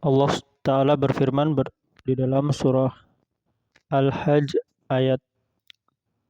Allah Ta'ala berfirman di dalam surah Al-Hajj ayat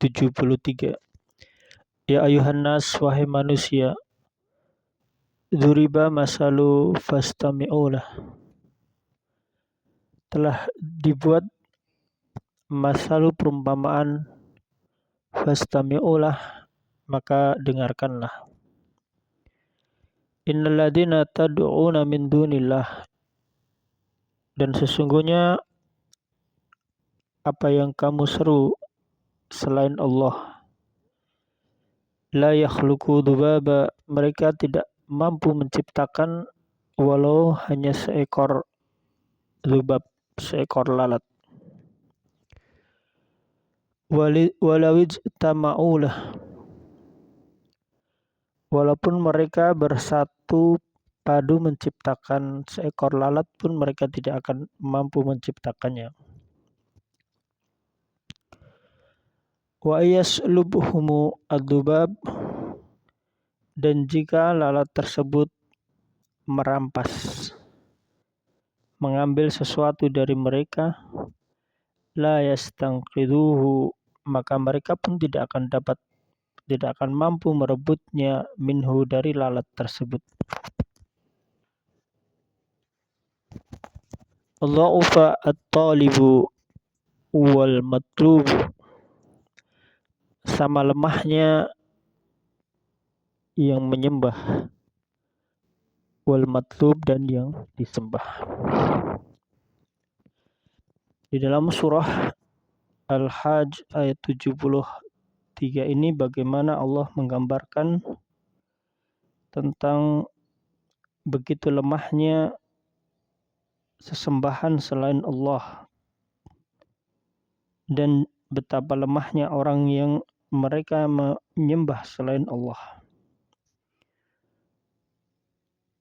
73. Ya ayuhan nas, wahai manusia, dzuriba masalu fastami'ulah. Telah dibuat masalu perumpamaan, fastami'ulah, maka dengarkanlah. Innal ladzina tad'una min dunillah, dan sesungguhnya apa yang kamu seru selain Allah, la yakhluqu dzubaba, mereka tidak mampu menciptakan walau hanya seekor dzubab, seekor lalat. Walawij tama'ulah, walaupun mereka bersatu padu menciptakan seekor lalat pun mereka tidak akan mampu menciptakannya. Wa yaslubhumu adzubab, dan jika lalat tersebut merampas, mengambil sesuatu dari mereka, la yastanqidhuhu, maka mereka pun tidak akan mampu merebutnya minhu, dari lalat tersebut. Dha'ufa at-talibu wal matlub, sama lemahnya yang menyembah, wal matlub, dan yang disembah. Di dalam surah Al-Hajj ayat 73 ini bagaimana Allah menggambarkan tentang begitu lemahnya sesembahan selain Allah dan betapa lemahnya orang yang mereka menyembah selain Allah.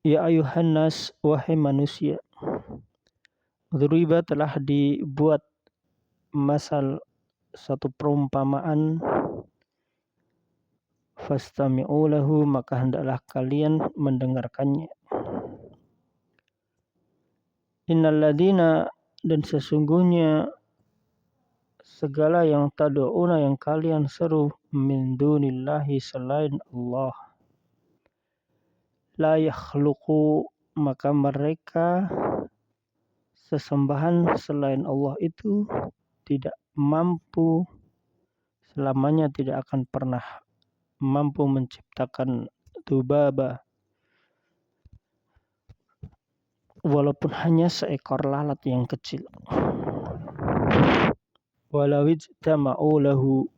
Ya ayuhan nas, wahai manusia, dzuriba, telah dibuat masal, satu perumpamaan, fastami'u lahu, maka hendaklah kalian mendengarkannya. Innal ladzina, dan sesungguhnya segala yang tad'una, yang kalian seru, min dunillahi, selain Allah, la yakhluqu, maka mereka sesembahan selain Allah itu tidak mampu, selamanya tidak akan pernah mampu menciptakan dzubaba, walaupun hanya seekor lalat yang kecil. Walawij tama'u lahu,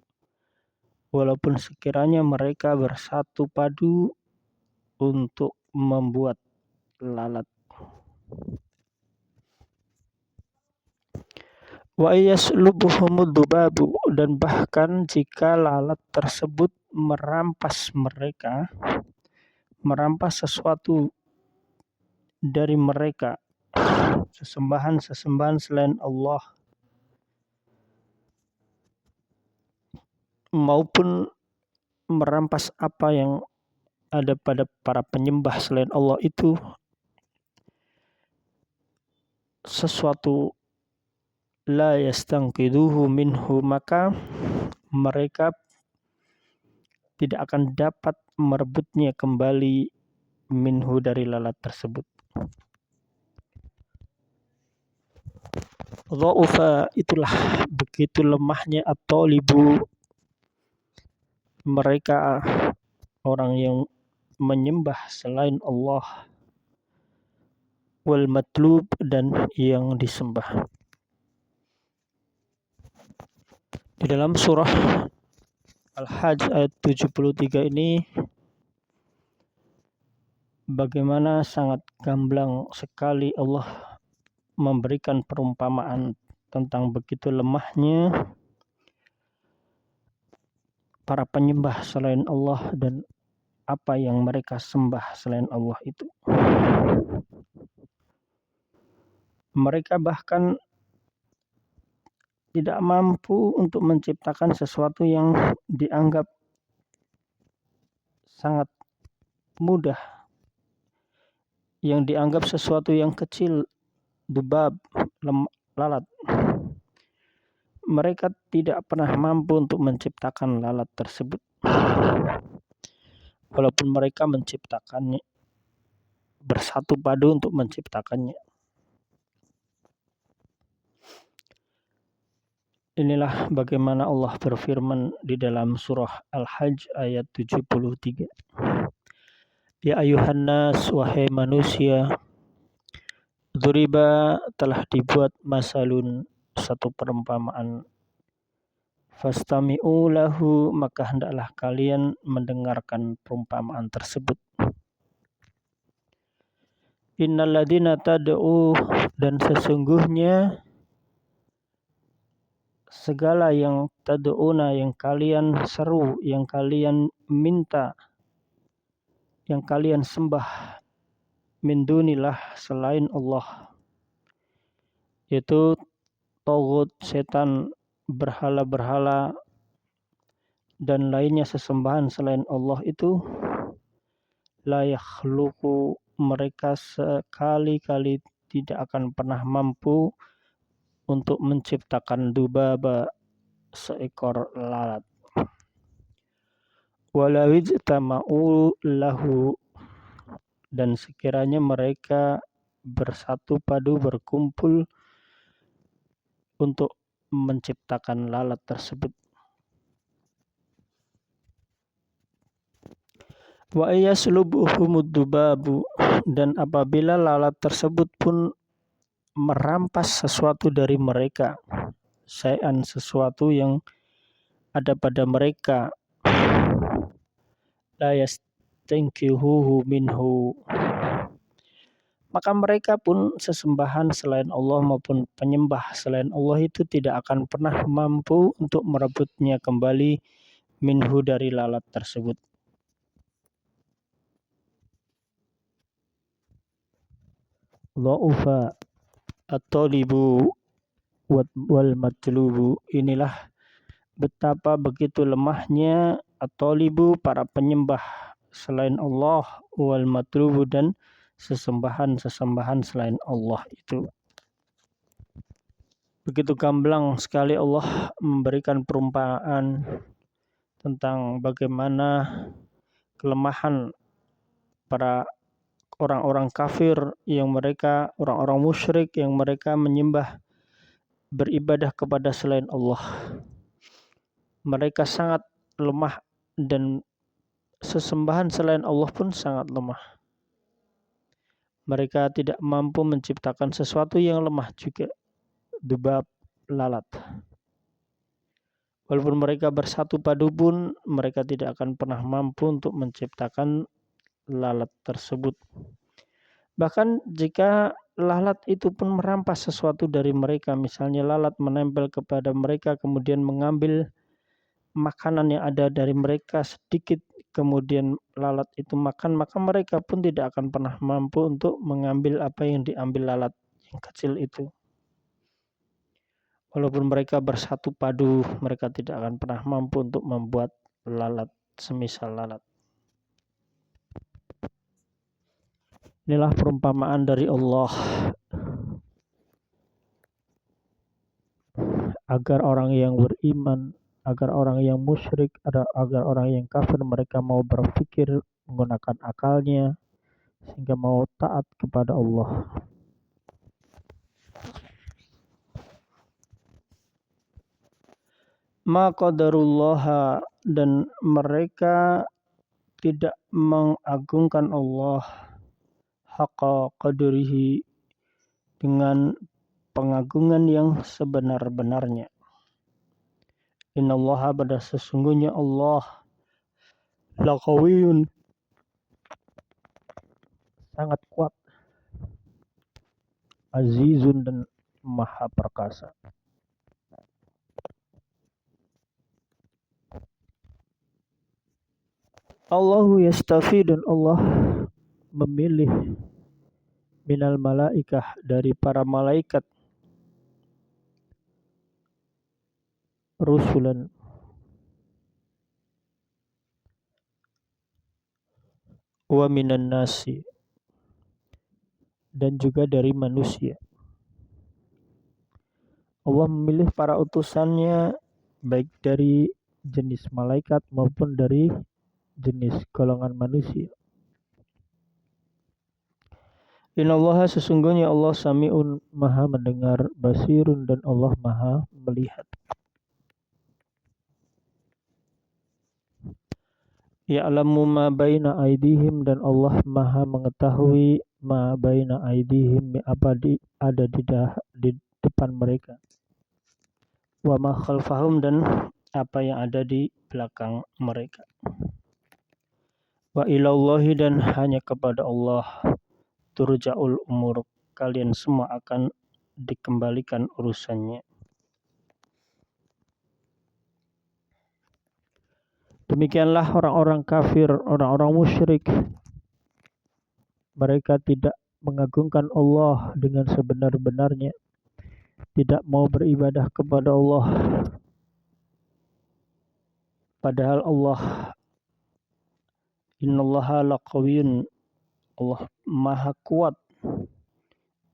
walaupun sekiranya mereka bersatu padu untuk membuat lalat. Wa yaslubhumud dzubabu, dan bahkan jika lalat tersebut merampas mereka, merampas sesuatu dari mereka, sesembahan selain Allah, maupun merampas apa yang ada pada para penyembah selain Allah itu, sesuatu, la yastanqidhuhu minhu, maka mereka tidak akan dapat merebutnya kembali minhu, dari lalat tersebut. Dha'ufa, itulah begitu lemahnya at-talibu, mereka orang yang menyembah selain Allah, wal matlub, dan yang disembah. Di dalam surah Al-Hajj ayat 73 ini bagaimana sangat gamblang sekali Allah memberikan perumpamaan tentang begitu lemahnya para penyembah selain Allah dan apa yang mereka sembah selain Allah itu. Mereka bahkan tidak mampu untuk menciptakan sesuatu yang dianggap sangat mudah, yang dianggap sesuatu yang kecil, dubab, lalat. Mereka tidak pernah mampu untuk menciptakan lalat tersebut. Walaupun mereka menciptakannya, bersatu padu untuk menciptakannya. Inilah bagaimana Allah berfirman di dalam surah Al-Hajj ayat 73. Ya ayuhan nas, wahai manusia, duriba telah dibuat masalun, satu perumpamaan. Fastami'u lahu, maka hendaklah kalian mendengarkan perumpamaan tersebut. Innal ladina tad'u, dan sesungguhnya segala yang tad'una, yang kalian seru, yang kalian minta, yang kalian sembah, min dunillah, selain Allah, yaitu taghut, setan, berhala-berhala dan lainnya sesembahan selain Allah itu, la yakhluqu, mereka sekali-kali tidak akan pernah mampu untuk menciptakan dubaba, seekor lalat. Walau ijtama'u lahu, dan sekiranya mereka bersatu padu, berkumpul untuk menciptakan lalat tersebut. Wa yaslubuhumud dubabu, dan apabila lalat tersebut pun merampas sesuatu dari mereka, syai'an, sesuatu yang ada pada mereka, la yastankihuhu minhu, maka mereka pun sesembahan selain Allah maupun penyembah selain Allah itu tidak akan pernah mampu untuk merebutnya kembali, minhu, dari lalat tersebut. Dha'ufa at-talibu wal matlubu, inilah betapa begitu lemahnya at-talibu, para penyembah selain Allah, wal matlubu, dan sesembahan selain Allah itu. Begitu gamblang sekali Allah memberikan perumpamaan tentang bagaimana kelemahan para orang-orang kafir, yang mereka orang-orang musyrik, yang mereka menyembah, beribadah kepada selain Allah. Mereka sangat lemah dan sesembahan selain Allah pun sangat lemah. Mereka tidak mampu menciptakan sesuatu yang lemah juga, dubab, lalat. Walaupun mereka bersatu padu pun mereka tidak akan pernah mampu untuk menciptakan lalat tersebut. Bahkan jika lalat itu pun merampas sesuatu dari mereka, misalnya lalat menempel kepada mereka kemudian mengambil makanan yang ada dari mereka sedikit, kemudian lalat itu makan, maka mereka pun tidak akan pernah mampu untuk mengambil apa yang diambil lalat yang kecil itu. Walaupun mereka bersatu padu, mereka tidak akan pernah mampu untuk membuat lalat semisal lalat. Inilah perumpamaan dari Allah agar orang yang beriman, agar orang yang musyrik, agar orang yang kafir, mereka mau berpikir menggunakan akalnya sehingga mau taat kepada Allah. Ma qadarullah, dan mereka tidak mengagungkan Allah haqqa qadrihi, dengan pengagungan yang sebenar-benarnya. Innallaha, pada sesungguhnya Allah, laqawiyyun, sangat kuat, azizun, dan maha perkasa. Allahu yastafi, dan Allah memilih, minal malaikah, dari para malaikat, rusulan, wa minan nasi, dan juga dari manusia. Allah memilih para utusannya baik dari jenis malaikat maupun dari jenis golongan manusia. Innallaha sesungguhnya Allah sami'un maha mendengar, basirun dan Allah maha melihat. Ya'lamu ma baina aidihim dan Allah maha mengetahui ma baina aidihim apa ada di depan mereka. Wa ma khalfahum dan apa yang ada di belakang mereka. Wa ilallahi dan hanya kepada Allah turja'ul umur, kalian semua akan dikembalikan urusannya. Demikianlah orang-orang kafir, orang-orang musyrik. Mereka tidak mengagungkan Allah dengan sebenar-benarnya, tidak mau beribadah kepada Allah. Padahal Allah, innallaha laqawiyyun, Allah maha kuat,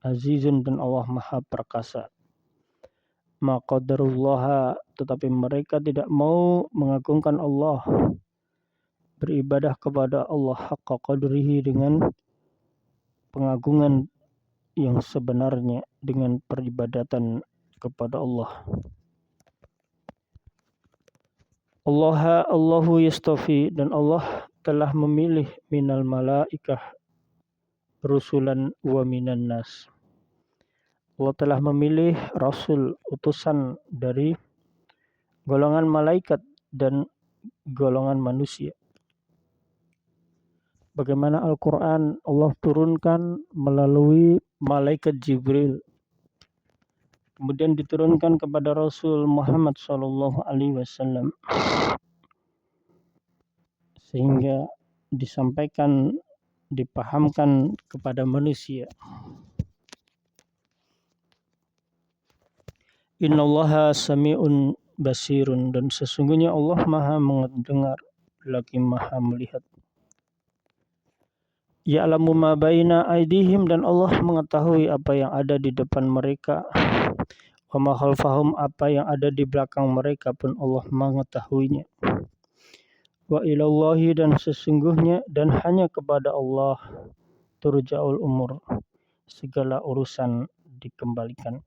azizun dan Allah maha perkasa. Maqadarullaha, tetapi mereka tidak mau mengagungkan Allah, beribadah kepada Allah haqqa qadrihi dengan pengagungan yang sebenarnya, dengan peribadatan kepada Allah. Allahu yastafi, dan Allah telah memilih minal malaikah rusulan wa minan nas. Allah telah memilih rasul, utusan dari golongan malaikat dan golongan manusia. Bagaimana Al-Quran Allah turunkan melalui malaikat Jibril, kemudian diturunkan kepada Rasul Muhammad SAW, sehingga disampaikan, dipahamkan kepada manusia. Innallaha sami'un basirun, dan sesungguhnya Allah maha mendengar lagi maha melihat. Ya'lamu ma baina aidihim, dan Allah mengetahui apa yang ada di depan mereka. Wa ma khalfahum, apa yang ada di belakang mereka pun Allah mengetahuinya. Wa ilallahi, dan sesungguhnya dan hanya kepada Allah turja'ul umur, segala urusan dikembalikan.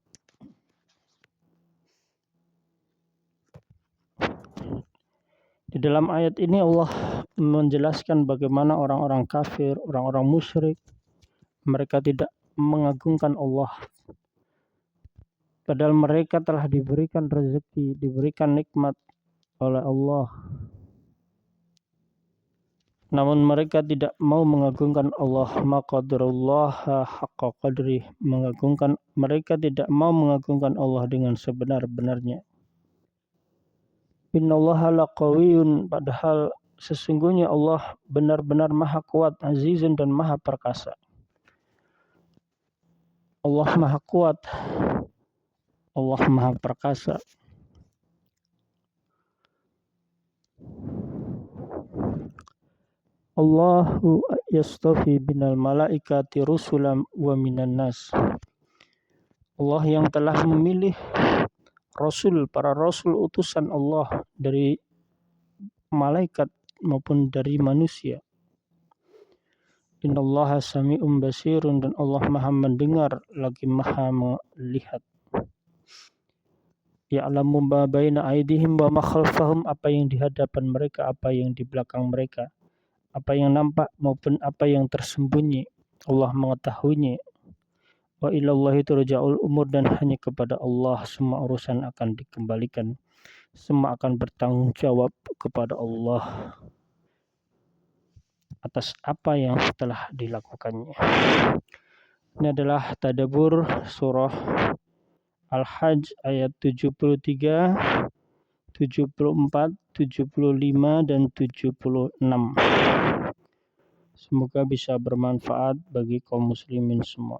Di dalam ayat ini Allah menjelaskan bagaimana orang-orang kafir, orang-orang musyrik, mereka tidak mengagungkan Allah. Padahal mereka telah diberikan rezeki, diberikan nikmat oleh Allah. Namun mereka tidak mau mengagungkan Allah. Maqadarullaha haqqa qadri, mereka tidak mau mengagungkan Allah dengan sebenar-benarnya. Innallaha laqawiyyun, padahal sesungguhnya Allah benar-benar maha kuat, azizun dan maha perkasa. Allah maha kuat, Allah maha perkasa. Allahu yastafi binal malaikati rusulan wa minan nas. Allah yang telah memilih Rasul, para Rasul utusan Allah dari malaikat maupun dari manusia. Innallaha sami'un basirun, dan Allah maha mendengar lagi maha melihat. Ya'lamu ma baina aidihim wa ma khalfahum, apa yang di hadapan mereka, apa yang di belakang mereka, apa yang nampak maupun apa yang tersembunyi, Allah mengetahuinya. Wa ilallahi turja'ul umur, dan hanya kepada Allah semua urusan akan dikembalikan. Semua akan bertanggung jawab kepada Allah atas apa yang telah dilakukannya. Ini adalah tadabbur surah Al-Hajj ayat 73, 74, 75 dan 76. Semoga bisa bermanfaat bagi kaum muslimin semua.